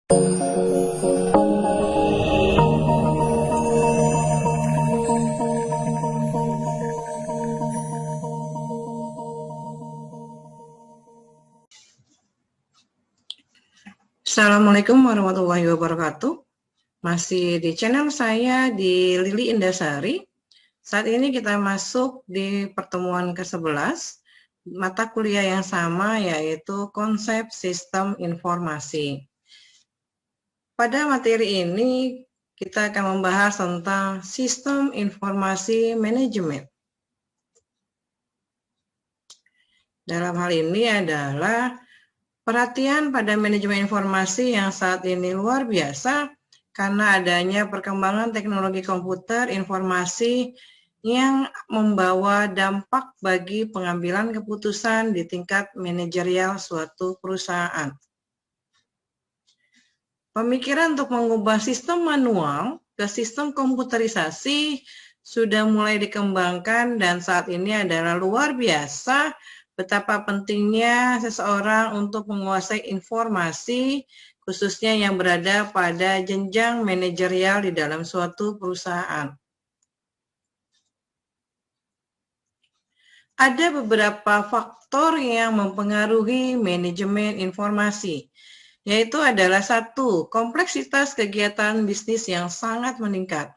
Assalamualaikum warahmatullahi wabarakatuh. Masih di channel saya di Lili Indasari. Saat ini kita masuk di pertemuan ke-11, mata kuliah yang sama yaitu konsep sistem informasi. Pada materi ini kita akan membahas tentang sistem informasi manajemen. Dalam hal ini adalah perhatian pada manajemen informasi yang saat ini luar biasa karena adanya perkembangan teknologi komputer informasi yang membawa dampak bagi pengambilan keputusan di tingkat manajerial suatu perusahaan. Pemikiran untuk mengubah sistem manual ke sistem komputerisasi sudah mulai dikembangkan dan saat ini adalah luar biasa betapa pentingnya seseorang untuk menguasai informasi, khususnya yang berada pada jenjang manajerial di dalam suatu perusahaan. Ada beberapa faktor yang mempengaruhi manajemen informasi, yaitu adalah 1, kompleksitas kegiatan bisnis yang sangat meningkat.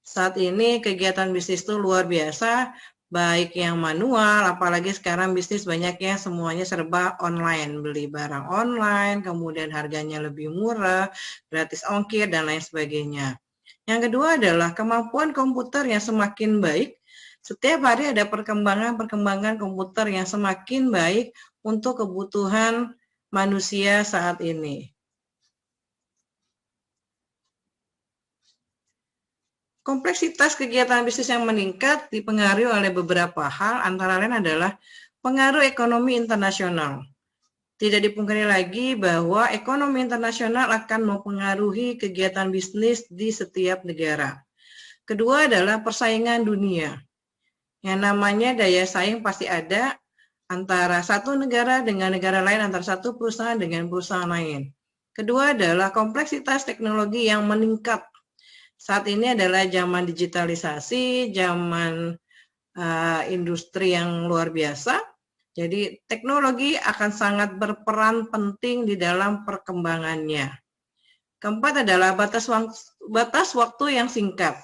Saat ini kegiatan bisnis itu luar biasa, baik yang manual, apalagi sekarang bisnis banyak yang semuanya serba online, beli barang online, kemudian harganya lebih murah, gratis ongkir, dan lain sebagainya. Yang kedua adalah kemampuan komputer yang semakin baik. Setiap hari ada perkembangan komputer yang semakin baik untuk kebutuhan manusia saat ini. Kompleksitas kegiatan bisnis yang meningkat dipengaruhi oleh beberapa hal, antara lain adalah pengaruh ekonomi internasional. Tidak dipungkiri lagi bahwa ekonomi internasional akan mempengaruhi kegiatan bisnis di setiap negara. Kedua adalah persaingan dunia. Yang namanya daya saing pasti ada antara satu negara dengan negara lain, antara satu perusahaan dengan perusahaan lain. Kedua adalah kompleksitas teknologi yang meningkat. Saat ini adalah zaman digitalisasi, zaman industri yang luar biasa. Jadi teknologi akan sangat berperan penting di dalam perkembangannya. Keempat adalah batas waktu yang singkat.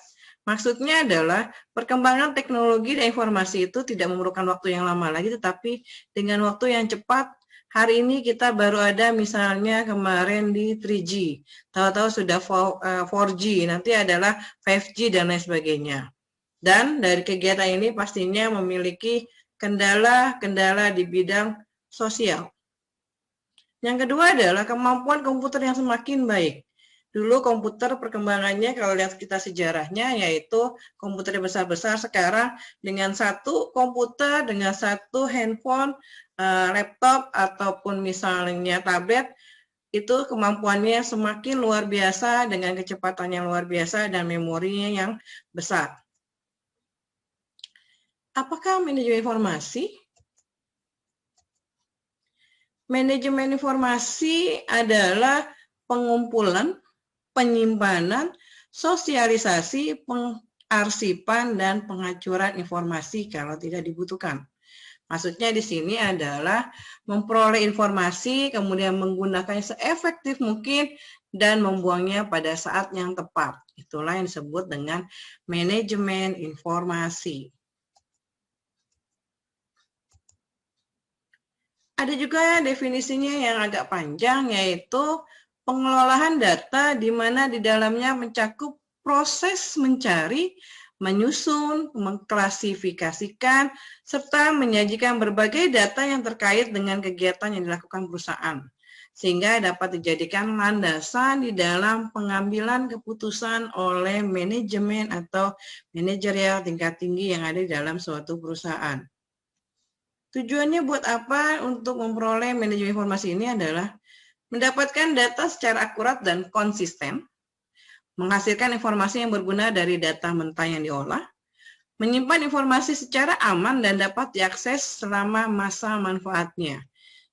Maksudnya adalah perkembangan teknologi dan informasi itu tidak memerlukan waktu yang lama lagi, tetapi dengan waktu yang cepat. Hari ini kita baru ada misalnya kemarin di 3G, tahu-tahu sudah 4G, nanti adalah 5G dan lain sebagainya. Dan dari kegiatan ini pastinya memiliki kendala-kendala di bidang sosial. Yang kedua adalah kemampuan komputer yang semakin baik. Dulu komputer perkembangannya kalau lihat kita sejarahnya yaitu komputer yang besar-besar, sekarang dengan satu komputer, dengan satu handphone, laptop ataupun misalnya tablet, itu kemampuannya semakin luar biasa dengan kecepatan yang luar biasa dan memorinya yang besar. Apakah manajemen informasi? Manajemen informasi adalah pengumpulan, penyimpanan, sosialisasi, pengarsipan, dan pengacuran informasi kalau tidak dibutuhkan. Maksudnya di sini adalah memperoleh informasi, kemudian menggunakannya seefektif mungkin, dan membuangnya pada saat yang tepat. Itulah yang disebut dengan manajemen informasi. Ada juga definisinya yang agak panjang, yaitu pengelolaan data di mana di dalamnya mencakup proses mencari, menyusun, mengklasifikasikan, serta menyajikan berbagai data yang terkait dengan kegiatan yang dilakukan perusahaan, sehingga dapat dijadikan landasan di dalam pengambilan keputusan oleh manajemen atau manajerial tingkat tinggi yang ada di dalam suatu perusahaan. Tujuannya buat apa untuk memperoleh manajemen informasi ini adalah mendapatkan data secara akurat dan konsisten, menghasilkan informasi yang berguna dari data mentah yang diolah, menyimpan informasi secara aman dan dapat diakses selama masa manfaatnya.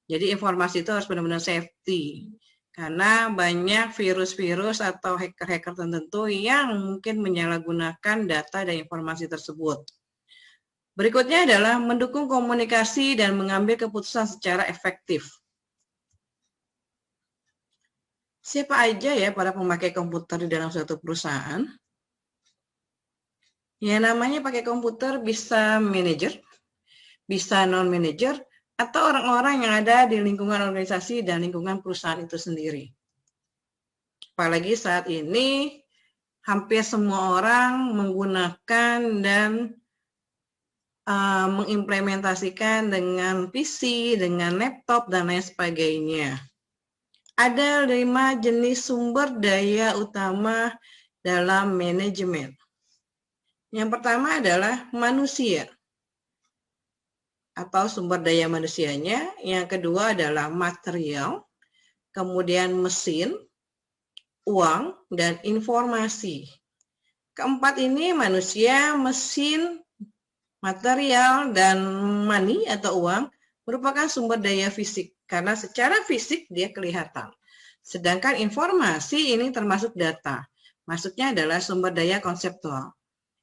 Jadi informasi itu harus benar-benar safety. Karena banyak virus-virus atau hacker-hacker tertentu yang mungkin menyalahgunakan data dan informasi tersebut. Berikutnya adalah mendukung komunikasi dan mengambil keputusan secara efektif. Siapa aja ya para pemakai komputer di dalam suatu perusahaan? Ya, namanya pakai komputer bisa manajer, bisa non-manajer, atau orang-orang yang ada di lingkungan organisasi dan lingkungan perusahaan itu sendiri. Apalagi saat ini, hampir semua orang menggunakan dan mengimplementasikan dengan PC, dengan laptop, dan lain sebagainya. Ada 5 jenis sumber daya utama dalam manajemen. Yang pertama adalah manusia atau sumber daya manusianya. Yang kedua adalah material, kemudian mesin, uang, dan informasi. Keempat ini manusia, mesin, material, dan money atau uang merupakan sumber daya fisik karena secara fisik dia kelihatan. Sedangkan informasi ini termasuk data. Maksudnya adalah sumber daya konseptual.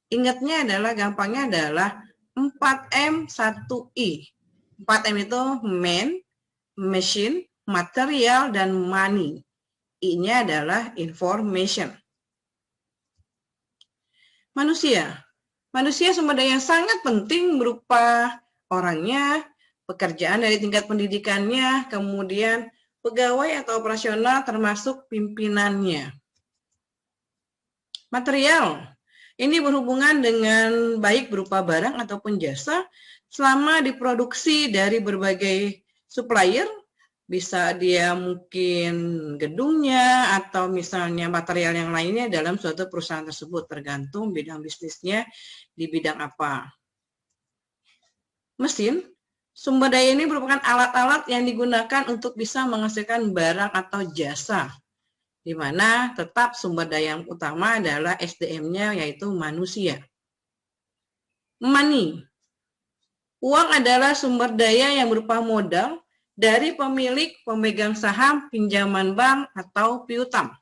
Ingatnya adalah, gampangnya adalah 4M 1I. 4M itu man, machine, material, dan money. I-nya adalah information. Manusia. Manusia sumber daya yang sangat penting berupa orangnya, pekerjaan dari tingkat pendidikannya, kemudian pegawai atau operasional termasuk pimpinannya. Material. Ini berhubungan dengan baik berupa barang ataupun jasa selama diproduksi dari berbagai supplier, bisa dia mungkin gedungnya atau misalnya material yang lainnya dalam suatu perusahaan tersebut, tergantung bidang bisnisnya di bidang apa. Mesin, sumber daya ini merupakan alat-alat yang digunakan untuk bisa menghasilkan barang atau jasa, di mana tetap sumber daya yang utama adalah SDM-nya, yaitu manusia. Money. Uang adalah sumber daya yang berupa modal dari pemilik, pemegang saham, pinjaman bank, atau piutang.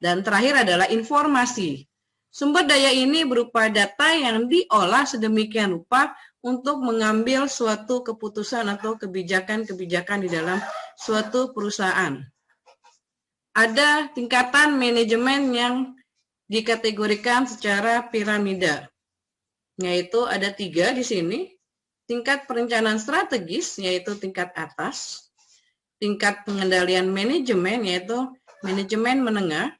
Dan terakhir adalah informasi. Sumber daya ini berupa data yang diolah sedemikian rupa untuk mengambil suatu keputusan atau kebijakan-kebijakan di dalam suatu perusahaan. Ada tingkatan manajemen yang dikategorikan secara piramida, yaitu ada 3 di sini. Tingkat perencanaan strategis, yaitu tingkat atas. Tingkat pengendalian manajemen, yaitu manajemen menengah.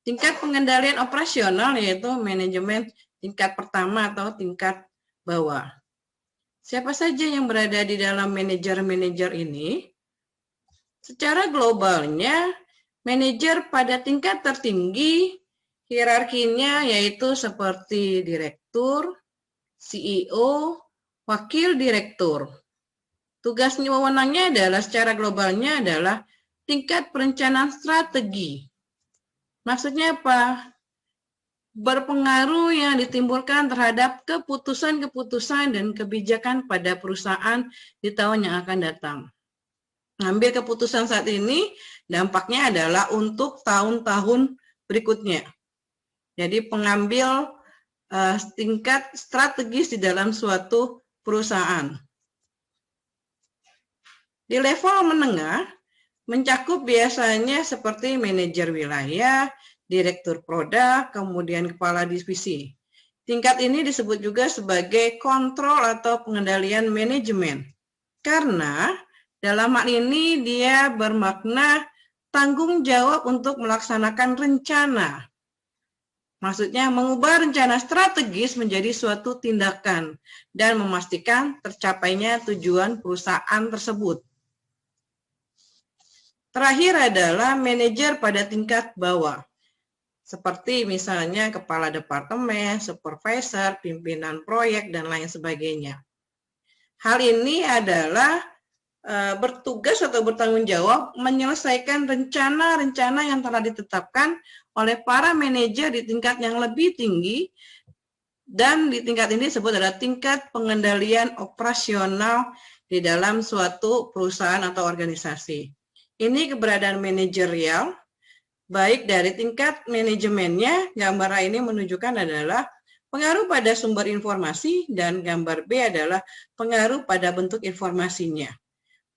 Tingkat pengendalian operasional, yaitu manajemen tingkat pertama atau tingkat bawah. Siapa saja yang berada di dalam manajer-manajer ini? Secara globalnya, manajer pada tingkat tertinggi, hierarkinya yaitu seperti direktur, CEO, wakil direktur. Tugasnya, wewenangnya adalah secara globalnya adalah tingkat perencanaan strategi. Maksudnya apa? Berpengaruh yang ditimbulkan terhadap keputusan-keputusan dan kebijakan pada perusahaan di tahun yang akan datang. Ngambil keputusan saat ini, dampaknya adalah untuk tahun-tahun berikutnya. Jadi pengambil tingkat strategis di dalam suatu perusahaan. Di level menengah, mencakup biasanya seperti manajer wilayah, direktur produk, kemudian kepala divisi. Tingkat ini disebut juga sebagai kontrol atau pengendalian manajemen. Karena dalam hal ini dia bermakna tanggung jawab untuk melaksanakan rencana. Maksudnya mengubah rencana strategis menjadi suatu tindakan dan memastikan tercapainya tujuan perusahaan tersebut. Terakhir adalah manajer pada tingkat bawah. Seperti misalnya kepala departemen, supervisor, pimpinan proyek, dan lain sebagainya. Hal ini adalah bertugas atau bertanggung jawab menyelesaikan rencana-rencana yang telah ditetapkan oleh para manajer di tingkat yang lebih tinggi, dan di tingkat ini disebut adalah tingkat pengendalian operasional di dalam suatu perusahaan atau organisasi. Ini keberadaan manajerial, baik dari tingkat manajemennya, gambar A ini menunjukkan adalah pengaruh pada sumber informasi, dan gambar B adalah pengaruh pada bentuk informasinya.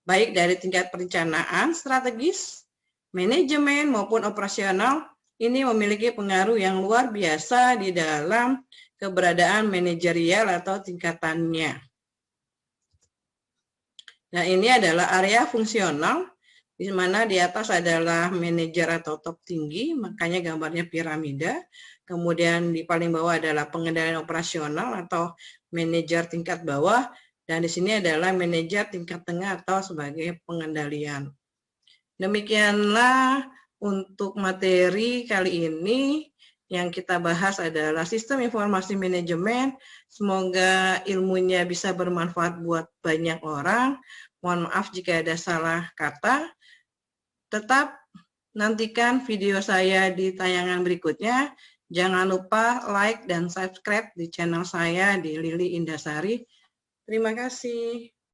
Baik dari tingkat perencanaan, strategis, manajemen, maupun operasional, ini memiliki pengaruh yang luar biasa di dalam keberadaan manajerial atau tingkatannya. Nah, ini adalah area fungsional, di mana di atas adalah manajer atau top tinggi, makanya gambarnya piramida. Kemudian di paling bawah adalah pengendalian operasional atau manajer tingkat bawah, dan di sini adalah manajer tingkat tengah atau sebagai pengendalian. Demikianlah untuk materi kali ini. Yang kita bahas adalah sistem informasi manajemen. Semoga ilmunya bisa bermanfaat buat banyak orang. Mohon maaf jika ada salah kata. Tetap nantikan video saya di tayangan berikutnya. Jangan lupa like dan subscribe di channel saya di Lili Indasari. Terima kasih.